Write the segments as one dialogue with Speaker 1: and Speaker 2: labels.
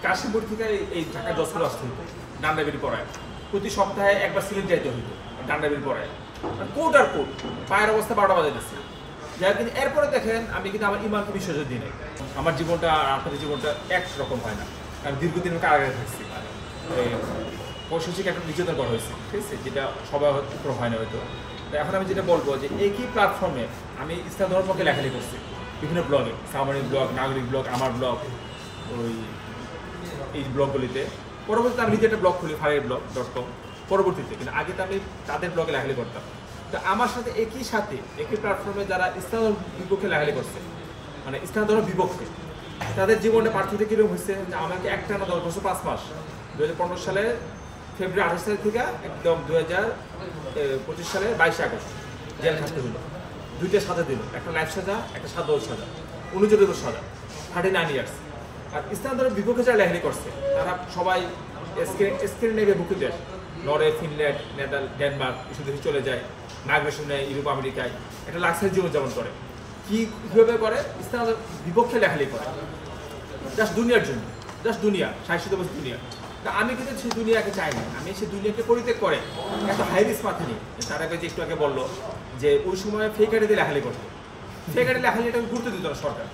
Speaker 1: কাশিমপুর থেকে এই ঢাকা যশোর আসতে হতো ডান্ডাবিড়ি পড়ায়, প্রতি সপ্তাহে একবার সিলেট যাইতে হতো ডান্ডাবিড়ি পড়ায়, কোট আর কোট, পায়ের অবস্থা 12টা বাজে দিচ্ছে। যাই হোক, কিন্তু এরপরে দেখেন আমি কিন্তু আমার ইমানকে বিসর্জন দিই নাই। আমার জীবনটা আর আপনাদের জীবনটা একরকম হয় না, আমি দীর্ঘদিন কারাগারে থাকছি, পৈশাচিক একটা নির্যাতন করা হয়েছে, ঠিক আছে, যেটা সবাই উপর হয় না হয়তো। তো এখন আমি যেটা বলবো যে একই প্ল্যাটফর্মে আমি ইসলাম ধর্মকে লেখালেখি করছি বিভিন্ন ব্লগে, সামানি ব্লগ, নাগরিক ব্লগ, আমার ব্লগ, ওই এই ব্লগগুলিতে। পরবর্তীতে আমি নিজে একটা ব্লগ খুলি farihblog.com পরবর্তীতে, কিন্তু আগে তো আমি তাদের ব্লগে লেখালেখি করতাম। তো আমার সাথে একই প্ল্যাটফর্মে যারা ইসলাম বিপক্ষে লেখালেখি করছে, মানে ইসলাম ধর্ম বিপক্ষে, তাদের জীবনে পার্থক্য কীরকম হয়েছে যে আমাকে একটানা 10 বছর 5 মাস 2015 সালে ফেব্রুয়ারি 28 তারিখ থেকে একদম 2025 সালে 22 আগস্ট জেল খাটতে হলো। 2টা সাজা দিল, একটা লাইফ সাজা, একটা সাদা সাজা, 39 বছর সাজা, 39 ইয়ার্স। আর ইসলাম ধর্মের বিপক্ষে যারা লেখালেখি করছে তারা সবাই স্ক্যান্ডিনেভিয়া বুকে দেশ, নরওয়ে, ফিনল্যান্ড, ডেনমার্ক এসব দেশে চলে যায়, মাইগ্রেশন নেয় ইউরোপ আমেরিকায়, একটা লাক্সারি জীবনযাপন করে। কীভাবে করে? ইসলাম বিপক্ষে লেখালেখি করে, জাস্ট দুনিয়ার জন্য, জাস্ট দুনিয়া, 60 বছর দুনিয়া। তা আমি কিন্তু সেই দুনিয়াকে চাই না, আমি সেই দুনিয়াকে পরিত্যাগ করে এত হাই রিস্ক মাথা নিই। তার আগে যে একটু আগে বললো যে ওই সময় ফেক আইডি দিয়ে লেখালেখি করতো, ফেক আইডি লেখালেখি এটা গুরুত্ব দিত না সরকার,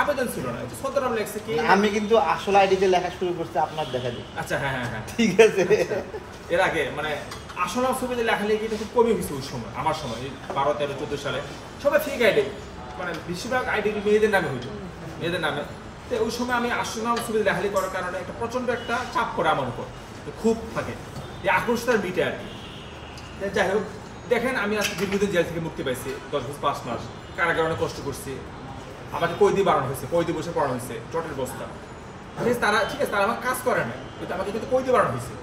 Speaker 1: আবেদন ছিল না। সদরাম লেখছে কি,
Speaker 2: আমি কিন্তু আসল আইডিতে লেখা শুরু করছি আপনার দেখা দিই।
Speaker 1: আচ্ছা, হ্যাঁ হ্যাঁ হ্যাঁ,
Speaker 2: ঠিক আছে।
Speaker 1: এর আগে মানে আসল ছবিতে লেখালেখি এটা খুব কমই হয়েছে ওই সময়, আমার সময় 12, 13, 14 সালে সবাই ফেক আইডি, মানে বেশিরভাগ আইডি মেয়েদের নামে হইতো, মেয়েদের নামে। তো ওই সময় আমি আসল ছবিতে লেখালেখি করার কারণে একটা প্রচণ্ড একটা চাপ করে আমার উপর, খুব থাকে এই আকর্ষতার মিটে আর কি। যাই হোক, দেখেন আমি আজকে দীর্ঘদিন জেল থেকে মুক্তি পাইছি, 10 বছর 5 মাস কারাগারে অনেক কষ্ট করছি, আমাকে কয়েদি বানানো হয়েছে, কয়েদি বসে পড়ানো হয়েছে, চটের বস্তা। তারা ঠিক আছে, তারা আমাকে কাজ করে না, কিন্তু আমাকে কিন্তু কয়েদি বানানো হয়েছে,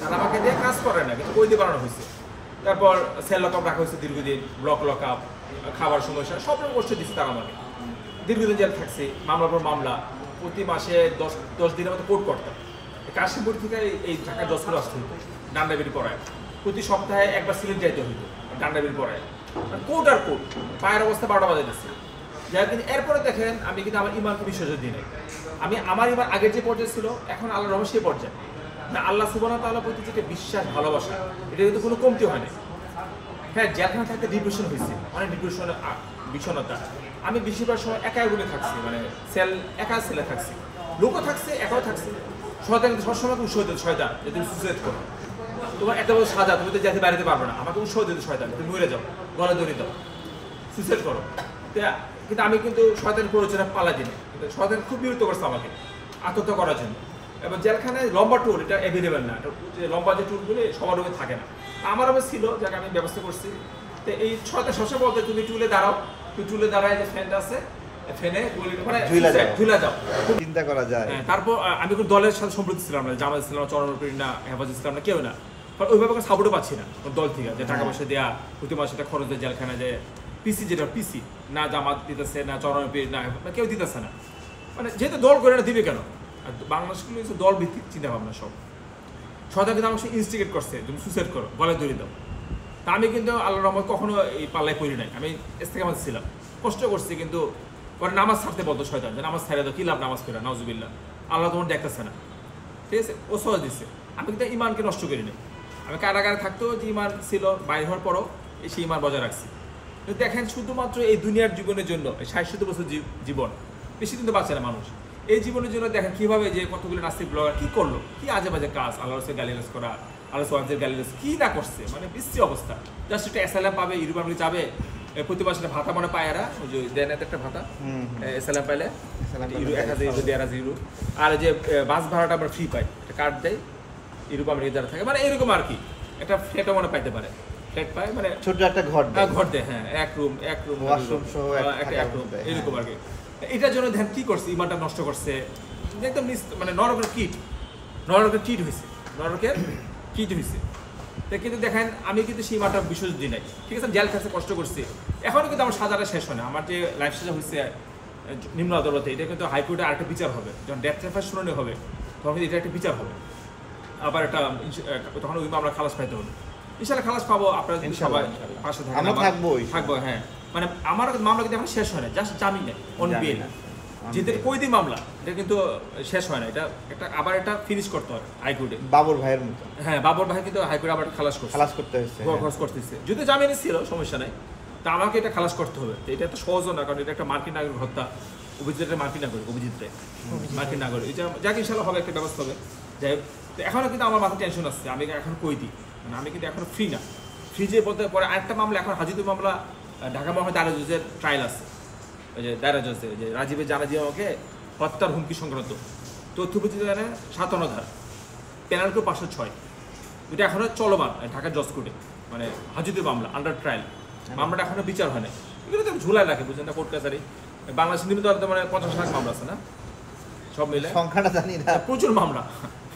Speaker 1: তারা আমাকে দিয়ে কাজ করে না, কিন্তু কয়েদি বানানো হয়েছে। তারপর সেল লক আপ রাখা হয়েছে দীর্ঘদিন, ব্লক লক আপ, খাবার সমস্যা, সব রকম কষ্ট দিচ্ছে তারা আমাকে। দীর্ঘদিন জেল থাকছি, মামলার পর মামলা, প্রতি মাসে 10 দিনের মতো কোর্ট করতাম। কাশিমপুর থেকে এই ঢাকা যশোর আসতে হতো ডান্ডাবিড়ি পড়ায়, প্রতি সপ্তাহে একবার সিলেট যাইতে হতো ডান্ডাবিড়ি পড়ায়, কোট আর কোট, পায়ের অবস্থা 12টা বাজে দিচ্ছে। যাই হোক, কিন্তু এরপরে দেখেন আমি কিন্তু আমার ইমানকে বিসর্জন দিই নাই। আমার ইমান আগের যে পর্যায়ে ছিল, এখন আল্লাহর রহমতে সেই পর্যায়ে না। আল্লাহ সুবহানাহু ওয়া তাআলার প্রতি যেটা বিশ্বাস, ভালোবাসা, এটা কিন্তু কোনো কমতি হয় না। হ্যাঁ, যেখানে থাকতে ডিপ্রেশন হয়েছে, অনেক ডিপ্রেশন, বিষণ্ণতা। আমি বেশিরভাগ সময় একাই রুমে থাকছি, মানে একা সেলে থাকছি, লোকও থাকছে, একাও থাকছি। শয়তান কিন্তু সবসময় উৎসাহ দিত, শয়তান যে তুমি সুসাইড করো, তোমার এত বড় সাজা, তুমি তো যেতে বাড়িতে পারবে না, আমাকে উৎসাহ দিত শয়তান, তুমি মরে যাও, গলা ধরে দাও, সুসাইড করো। কিন্তু আমি কিন্তু শয়তান প্ররোচনা পালা দিই, কিন্তু শয়তান খুব বিরক্ত করছে আমাকে আত্মহত্যা করার জন্য। এবং জেলখানায় লম্বা ট্যুর, এটা অ্যাভেলেবেল না, লম্বা যে ট্যুরগুলি সবার রুমে থাকে না, আমার রুমে ছিল, যাকে আমি ব্যবস্থা করছি। তো এই শয়তান সবসময় বলতে, তুমি টুলে দাঁড়াও, তুমি টুলে দাঁড়ায়, যে ফ্যানটা আছে ফেনে মানে ঝুলা যাও,
Speaker 2: চিন্তা করা যায়।
Speaker 1: তারপর আমি কোনো দলের সাথে সম্পৃক্ত ছিলাম না, জামাত ছিলাম না, চরমপীর না, হেফাজত ছিলাম না, কেউ না। কারণ ওইভাবে কোনো সাপোর্টও পাচ্ছি না দল থেকে, যে টাকা পয়সা দেওয়া, প্রতি মাসে একটা খরচ দেয় জেলখানায়, যে পিসি, যেটা পিসি না জামাত দিতেছে না, চরমপীর না, কেউ দিতেছে না। মানে যেহেতু দল করে না, দিবে কেন? আর বাংলাদেশগুলো হচ্ছে দল ভিত্তিক চিন্তা ভাবনা সব। সরকার কিন্তু আমাকে ইনস্টিগেট করছে, তুমি সুসাইড করো, গলায় দড়ি দাও। তা আমি কিন্তু আল্লাহর রহমতে কখনো এই পাল্লায় পড়ি নাই, আমি ইস্তেকামাতে ছিলাম, কষ্ট করছি। কিন্তু পরে নামাজ ছাড়তে বলতো শয়তান, যে নামাজ ছেড়ে দাও, কি লাভ নামাজ পড়া, নাউজুবিল্লাহ, আল্লাহ তোমার দেখতেছে না, ঠিক আছে, ও সহজ দিচ্ছে। আমি কিন্তু ইমানকে নষ্ট করি নাই, আমি কারাগারে থাকতেও যে ইমান ছিল, বাইরে হওয়ার পরও সেই ইমান বজায় রাখছি। কিন্তু দেখেন, শুধুমাত্র এই দুনিয়ার জীবনের জন্য, 60 বছর জীবন, বেশি দিন তো বাঁচে না মানুষ, এই জীবনের জন্য দেখেন কীভাবে যে কতগুলো নাস্তিক ব্লগার কী করলো, কী আজে বাজে কাজ, আল্লাহ রসুলের গালিগালাজ করা, আল্লাহ সোহাবদের গালিগালাজ কী না করছে, মানে বিশ্রী অবস্থা। জাস্ট একটা অ্যাসাইলাম পাবে, ইউরোপ আমেরিকা যাবে, প্রতি মাসে একটা ভাতা মনে পায় এরা, ওই যে দেন একটা ভাতা, অ্যাসাইলাম পাইলে 1000 ইউরো, 1500 ইউরো। আর যে বাস ভাড়াটা আমরা ফ্রি পাই, একটা কার্ড দেয় ইউরোপ আমেরিকা যারা থাকে, মানে এরকম আর কি, একটা ফ্ল্যাটও মনে পাইতে পারে, ফ্ল্যাট পায়, মানে
Speaker 2: ছোট একটা ঘর দেয়,
Speaker 1: হ্যাঁ, এক রুম
Speaker 2: ওয়াশরুম সহ
Speaker 1: এক রুম, এরকম আর কি। এটার জন্য ধ্যান কি করছে, ইমানটা নষ্ট করছে, একদম মানে নরকের কিট হয়েছে, নরকের কিট হয়েছে। কিন্তু দেখেন, আমি কিন্তু সেই ইমানটা বিসর্জন দিই নাই, ঠিক আছে, জেল খাচ্ছে, কষ্ট করছি, এখনও কিন্তু আমার সাজাটা শেষ হয় না। আমার যে লাইফ সাজা হয়েছে নিম্ন আদালতে, এটা কিন্তু হাইকোর্টে আরেকটা বিচার হবে, যখন ডেথ ট্রান্সফার শুনানি হবে, তখন এটা একটা বিচার হবে, আবার একটা তখন ওই মামলা খালাস পাইতে হবে। ইনশাল্লাহ খালাস পাবো, আপনারা সবাই পাশে থাকবো। হ্যাঁ, মানে আমার মামলা কিন্তু এখন শেষ হয় না, জাস্ট জামিন নেই, অন বেল, যেহেতু কয়েদি মামলা, এটা কিন্তু শেষ হয় না, এটা একটা আবার এটা ফিনিশ করতে হয় হাইকোর্টে।
Speaker 2: বাবুর ভাইয়ের মতো
Speaker 1: হ্যাঁ, বাবর ভাই কিন্তু হাইকোর্টে আবার খালাস
Speaker 2: করতে হয়েছে।
Speaker 1: খরচ করতেছে, যদি জামিনে ছিল সমস্যা নাই, তা আমাকে এটা খালাস করতে হবে। তো এটা তো সহজ না, কারণ এটা একটা মার্কিন নাগরিক হত্যা, অভিজিৎ মার্কিন নাগরিক, মার্কিন নাগরিক, এটা যাকে ইনশাল্লাহ হবে, একটা ব্যবস্থা হবে। যাই হোক, তো এখনও কিন্তু আমার মাথায় টেনশন আসছে, আমি এখন কইদি, মানে আমি কিন্তু এখন ফ্রি না। ফ্রি যে বলতে পরে আরেকটা মামলা, এখন হাজিদুর মামলা ঢাকা মহানগর দায়রা জজের ট্রায়াল আছে, ওই যে দায়রা জজে যে রাজীবের জানাজি আমাকে হত্যার হুমকি সংক্রান্ত তথ্যপ্রতি 57 ধারা, পেনাল্টি 506, এটা এখনো চলমান ঢাকা জজ কোর্টে, মানে হাজিদুর মামলা আন্ডার ট্রায়াল, মামলাটা এখনো বিচার হয় না। এগুলো তো ঝুলাই রাখে, বুঝলেন না, কোর্ট কাছারি। বাংলাদেশ নিমিত্ত মানে 50 লাখ মামলা আছে না, সব মিলে
Speaker 2: সংখ্যাটা জানি না,
Speaker 1: প্রচুর মামলা,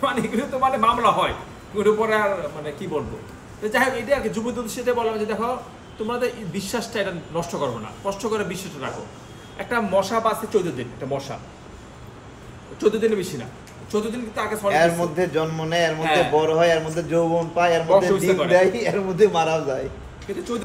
Speaker 1: মানে এগুলো তো মানে মামলা হয়, ওর উপরে আর মানে কি বলবো। তো যাই হোক, এটা আর কি যুবদের সেটা বললাম যে দেখো, তোমাদের বিশ্বাসটা এটা নষ্ট করবো না, কষ্ট করে বিশ্বাসটা রাখো। একটা মশা বাঁচে 14 দিন, একটা মশা 14 দিনের বেশি না, 14 দিন কিন্তু আগে
Speaker 2: এর মধ্যে জন্ম নেয়, এর মধ্যে
Speaker 1: হ্যাঁ।
Speaker 2: বড় হয়, এর মধ্যে যৌবন পায়, এর মধ্যে
Speaker 1: বংশ বিস্তার
Speaker 2: ডিম
Speaker 1: করে।
Speaker 2: দেয়, এর মধ্যে মারাও যায়।
Speaker 1: কিন্তু 14